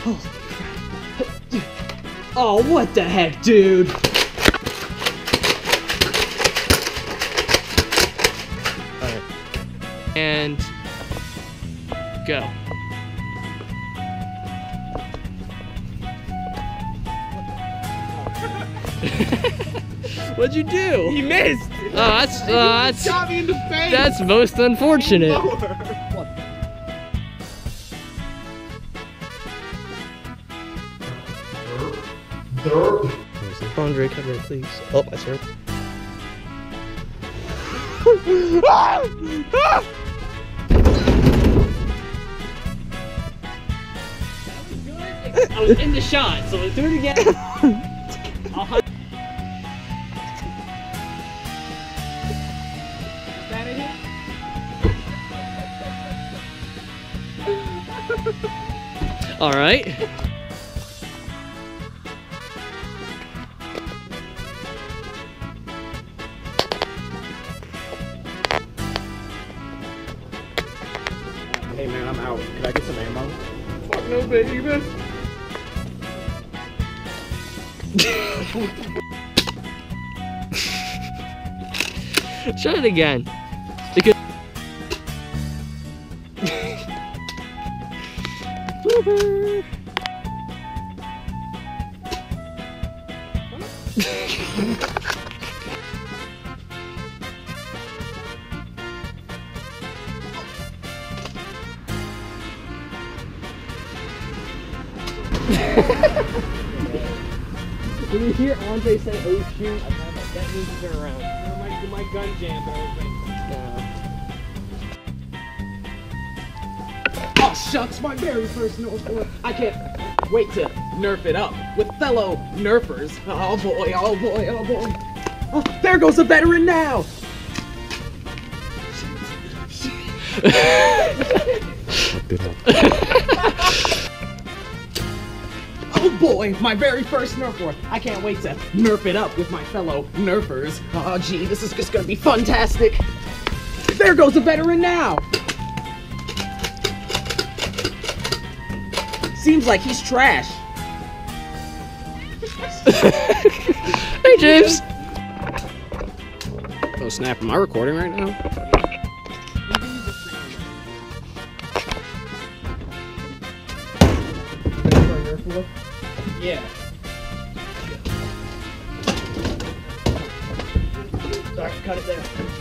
Holy crap. Oh, what the heck, dude? Alright. And go. What'd you do? He missed! Oh, that's Shot me in the face! that's most unfortunate. Derp. Andre, come here, please. Oh, I swear. I was in the shot, so let's do it again. I'll hunt. Is that it? All right. Hey man, I'm out. Can I get some ammo? Fuck no, baby. Try it again. Because Blooper. When you hear Andre say, "Oh shoot," that means to turn around. My gun jammed, but I was like, oh shucks, my very first Nerf war. I can't wait to nerf it up with fellow nerfers. Oh boy, oh boy, oh boy. Oh, there goes a veteran now! Oh boy, my very first Nerf war. I can't wait to nerf it up with my fellow nerfers. Oh gee, this is just gonna be fantastic. There goes a veteran now! Seems like he's trash. Hey, James. Oh snap, am I recording right now? Yeah. Sorry, cut it there.